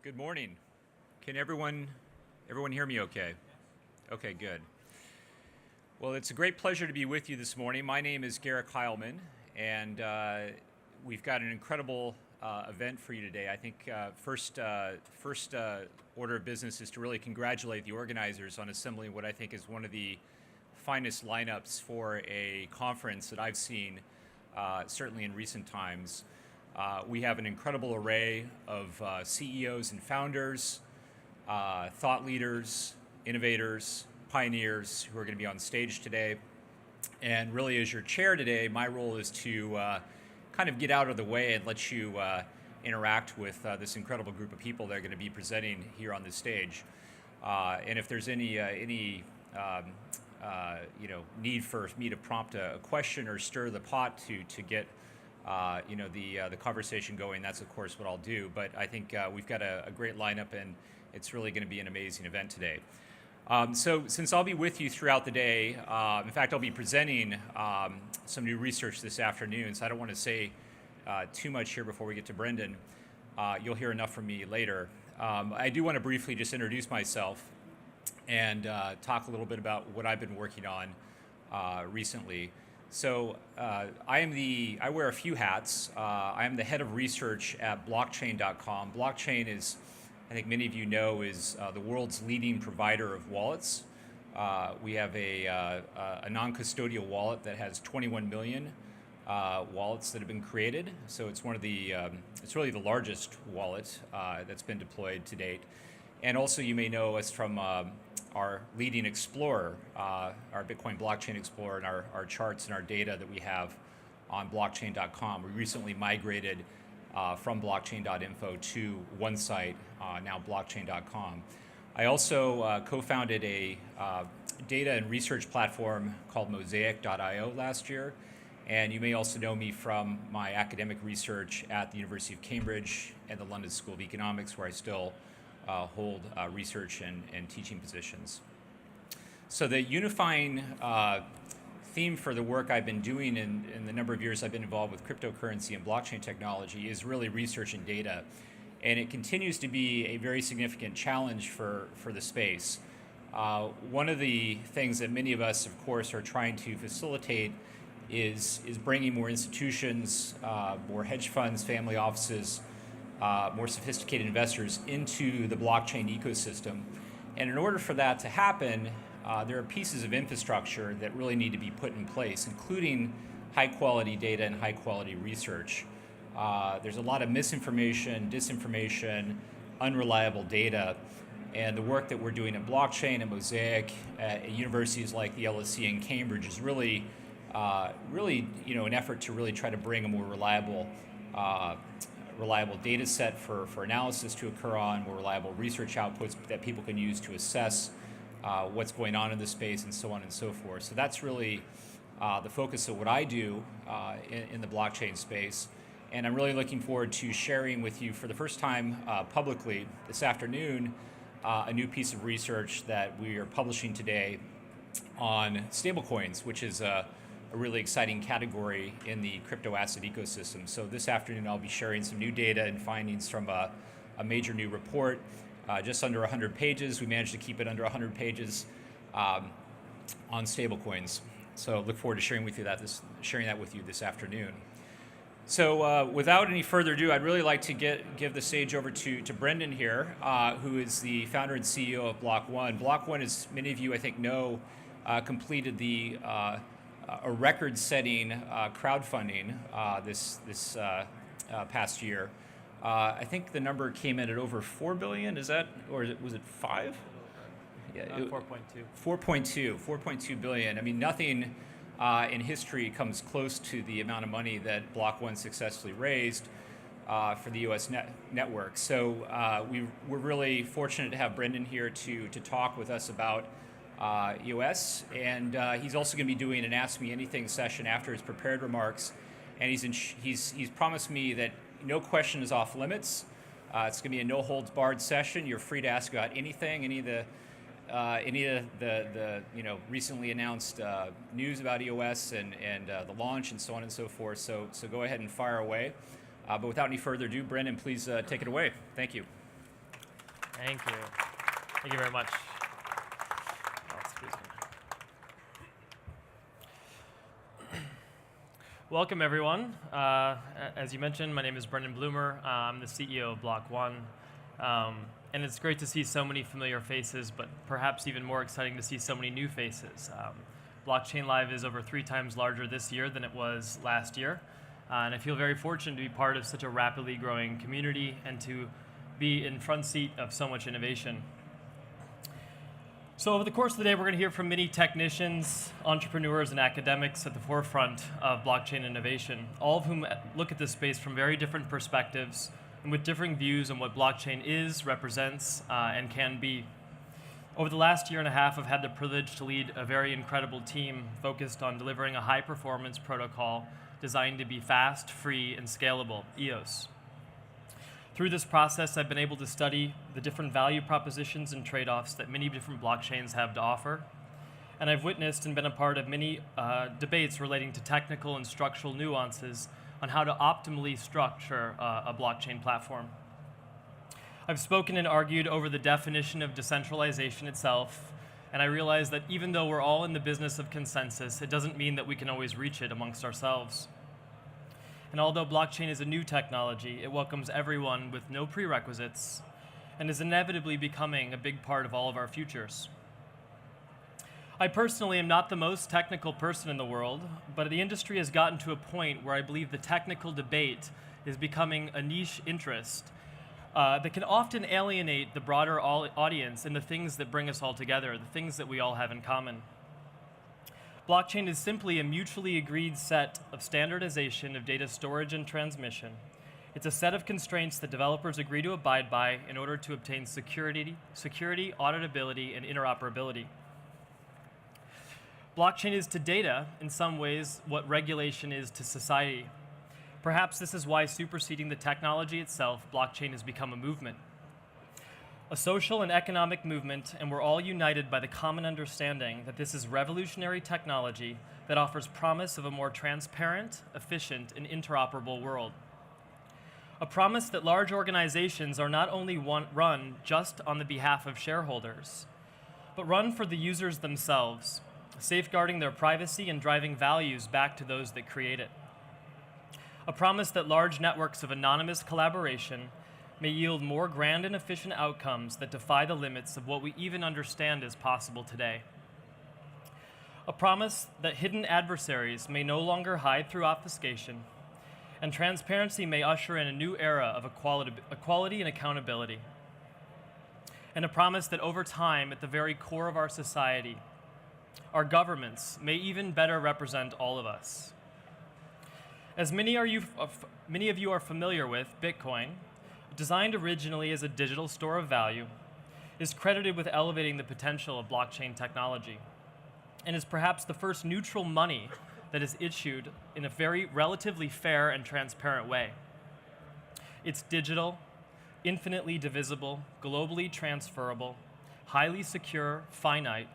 Good morning. Can everyone hear me okay? Okay, good. Well, it's a great pleasure to be with you this morning. My name is Garrick Heilman, and we've got an incredible event for you today. I think first order of business is to really congratulate the organizers on assembling what I think is one of the finest lineups for a conference that I've seen, certainly in recent times. We have an incredible array of CEOs and founders, thought leaders, innovators, pioneers who are going to be on stage today. And really, as your chair today, my role is to kind of get out of the way and let you interact with this incredible group of people that are going to be presenting here on this stage. And if there's any need for me to prompt a question or stir the pot to get the conversation going, that's of course what I'll do. But I think we've got a great lineup, and it's really going to be an amazing event today. So since I'll be with you throughout the day, in fact, I'll be presenting some new research this afternoon, so I don't want to say too much here before we get to Brendan. You'll hear enough from me later. I do want to briefly just introduce myself and talk a little bit about what I've been working on recently. So I wear a few hats. I am the head of research at Blockchain.com. Blockchain is, I think many of you know, is the world's leading provider of wallets. We have a non-custodial wallet that has 21 million wallets that have been created. So it's one of the, it's really the largest wallet that's been deployed to date. And also you may know us from our leading explorer, our Bitcoin blockchain explorer, and our charts and our data that we have on blockchain.com. We recently migrated from blockchain.info to one site, now blockchain.com. I also co-founded a data and research platform called Mosaic.io last year. And you may also know me from my academic research at the University of Cambridge and the London School of Economics, where I still hold research and teaching positions. So the unifying theme for the work I've been doing in the number of years I've been involved with cryptocurrency and blockchain technology is really research and data. And it continues to be a very significant challenge for the space. One of the things that many of us, of course, are trying to facilitate is bringing more institutions, more hedge funds, family offices, more sophisticated investors into the blockchain ecosystem. And in order for that to happen, there are pieces of infrastructure that really need to be put in place, including high quality data and high quality research. There's a lot of misinformation, disinformation, unreliable data, and the work that we're doing at Blockchain and Mosaic at universities like the LSE and Cambridge is really an effort to really try to bring a more reliable data set for analysis to occur on, more reliable research outputs that people can use to assess what's going on in the space, and so on and so forth. So that's really the focus of what I do in the blockchain space. And I'm really looking forward to sharing with you for the first time publicly this afternoon a new piece of research that we are publishing today on stablecoins, which is a really exciting category in the crypto asset ecosystem. So this afternoon I'll be sharing some new data and findings from a major new report, just under 100 pages. We managed to keep it under 100 pages on stablecoins. So look forward to sharing that with you this afternoon. So without any further ado, I'd really like to give the stage over to Brendan here, who is the founder and CEO of Block One. Block One, as many of you I think know, completed a record-setting crowdfunding this past year. I think the number came in at over 4 billion. Is that, or was it 5? Yeah, 4.2. 4.2 billion. I mean, nothing in history comes close to the amount of money that Block One successfully raised for the U.S. network. So we're really fortunate to have Brendan here to talk with us about EOS, and he's also going to be doing an Ask Me Anything session after his prepared remarks, and he's promised me that no question is off limits. It's going to be a no holds barred session. You're free to ask about anything, any of the recently announced news about EOS and the launch and so on and so forth. So go ahead and fire away. But without any further ado, Brendan, please take it away. Thank you. Thank you. Thank you very much. Welcome, everyone. As you mentioned, my name is Brendan Blumer. I'm the CEO of Block One. And it's great to see so many familiar faces, but perhaps even more exciting to see so many new faces. Blockchainlive is over 3 times larger this year than it was last year. And I feel very fortunate to be part of such a rapidly growing community and to be in front seat of so much innovation. So over the course of the day, we're going to hear from many technicians, entrepreneurs, and academics at the forefront of blockchain innovation, all of whom look at this space from very different perspectives and with differing views on what blockchain is, represents, and can be. Over the last year and a half, I've had the privilege to lead a very incredible team focused on delivering a high-performance protocol designed to be fast, free, and scalable, EOS. Through this process, I've been able to study the different value propositions and trade-offs that many different blockchains have to offer. And I've witnessed and been a part of many debates relating to technical and structural nuances on how to optimally structure a blockchain platform. I've spoken and argued over the definition of decentralization itself, and I realize that even though we're all in the business of consensus, it doesn't mean that we can always reach it amongst ourselves. And although blockchain is a new technology, it welcomes everyone with no prerequisites and is inevitably becoming a big part of all of our futures. I personally am not the most technical person in the world, but the industry has gotten to a point where I believe the technical debate is becoming a niche interest that can often alienate the broader audience and the things that bring us all together, the things that we all have in common. Blockchain is simply a mutually agreed set of standardization of data storage and transmission. It's a set of constraints that developers agree to abide by in order to obtain security, auditability, and interoperability. Blockchain is to data, in some ways, what regulation is to society. Perhaps this is why, superseding the technology itself, blockchain has become a movement. A social and economic movement, and we're all united by the common understanding that this is revolutionary technology that offers promise of a more transparent, efficient, and interoperable world. A promise that large organizations are not only run just on the behalf of shareholders, but run for the users themselves, safeguarding their privacy and driving values back to those that create it. A promise that large networks of anonymous collaboration may yield more grand and efficient outcomes that defy the limits of what we even understand is possible today. A promise that hidden adversaries may no longer hide through obfuscation, and transparency may usher in a new era of equality and accountability. And a promise that over time, at the very core of our society, our governments may even better represent all of us. As many of you are familiar with, Bitcoin, designed originally as a digital store of value, is credited with elevating the potential of blockchain technology, and is perhaps the first neutral money that is issued in a very relatively fair and transparent way. It's digital, infinitely divisible, globally transferable, highly secure, finite,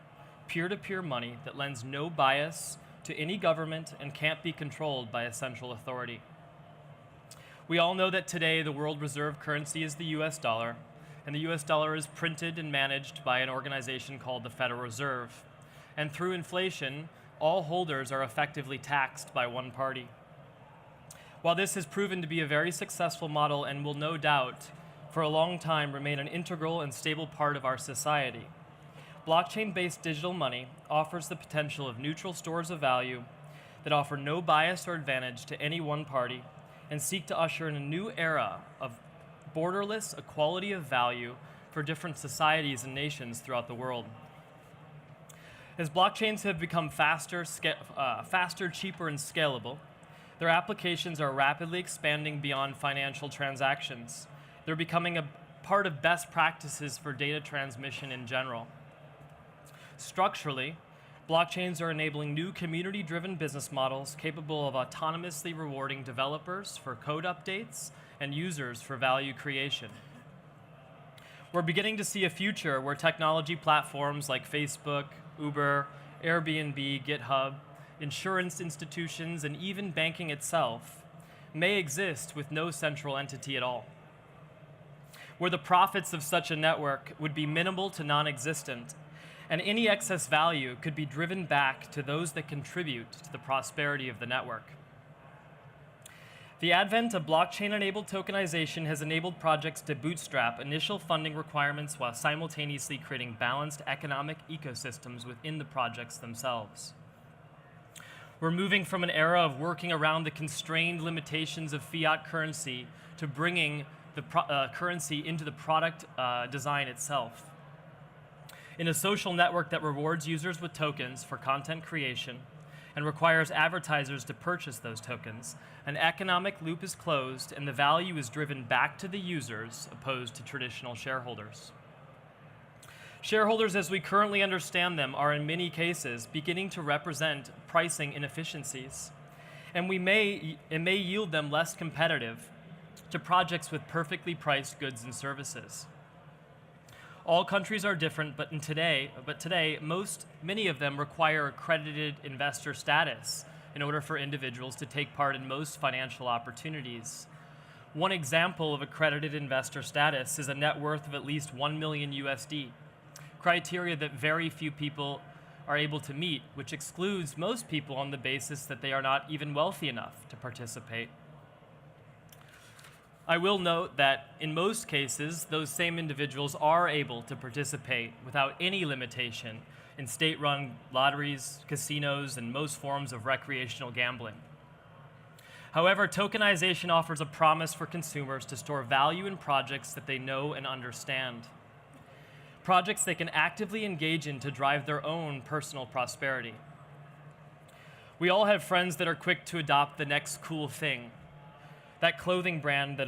peer-to-peer money that lends no bias to any government and can't be controlled by a central authority. We all know that today the world reserve currency is the US dollar, and the US dollar is printed and managed by an organization called the Federal Reserve. And through inflation, all holders are effectively taxed by one party. While this has proven to be a very successful model and will no doubt, for a long time, remain an integral and stable part of our society, blockchain-based digital money offers the potential of neutral stores of value that offer no bias or advantage to any one party and seek to usher in a new era of borderless equality of value for different societies and nations throughout the world. As blockchains have become faster, cheaper, and scalable, their applications are rapidly expanding beyond financial transactions. They're becoming a part of best practices for data transmission in general. Structurally, blockchains are enabling new community-driven business models capable of autonomously rewarding developers for code updates and users for value creation. We're beginning to see a future where technology platforms like Facebook, Uber, Airbnb, GitHub, insurance institutions, and even banking itself may exist with no central entity at all. where the profits of such a network would be minimal to non-existent, and any excess value could be driven back to those that contribute to the prosperity of the network. The advent of blockchain-enabled tokenization has enabled projects to bootstrap initial funding requirements while simultaneously creating balanced economic ecosystems within the projects themselves. We're moving from an era of working around the constrained limitations of fiat currency to bringing the currency into the product design itself. In a social network that rewards users with tokens for content creation and requires advertisers to purchase those tokens, an economic loop is closed and the value is driven back to the users opposed to traditional shareholders. Shareholders, as we currently understand them, are in many cases beginning to represent pricing inefficiencies, and it may yield them less competitive to projects with perfectly priced goods and services. All countries are different, but today, many of them require accredited investor status in order for individuals to take part in most financial opportunities. One example of accredited investor status is a net worth of at least 1 million USD, criteria that very few people are able to meet, which excludes most people on the basis that they are not even wealthy enough to participate. I will note that in most cases, those same individuals are able to participate without any limitation in state-run lotteries, casinos, and most forms of recreational gambling. However, tokenization offers a promise for consumers to store value in projects that they know and understand. Projects they can actively engage in to drive their own personal prosperity. We all have friends that are quick to adopt the next cool thing, that clothing brand that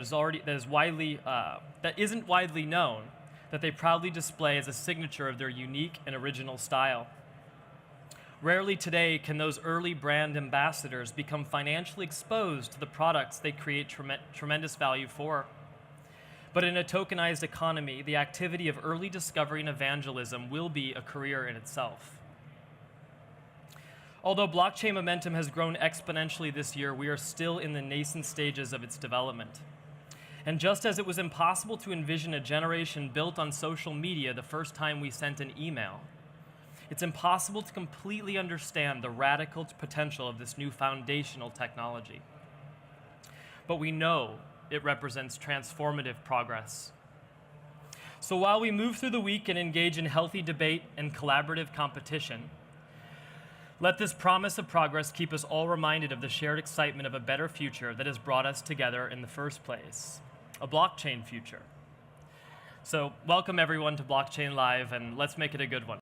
isn't widely known, that they proudly display as a signature of their unique and original style. Rarely today can those early brand ambassadors become financially exposed to the products they create tremendous value for. But in a tokenized economy, the activity of early discovery and evangelism will be a career in itself. Although blockchain momentum has grown exponentially this year, we are still in the nascent stages of its development. And just as it was impossible to envision a generation built on social media the first time we sent an email, it's impossible to completely understand the radical potential of this new foundational technology. But we know it represents transformative progress. So while we move through the week and engage in healthy debate and collaborative competition, let this promise of progress keep us all reminded of the shared excitement of a better future that has brought us together in the first place, a blockchain future. So welcome everyone to Blockchain Live, and let's make it a good one.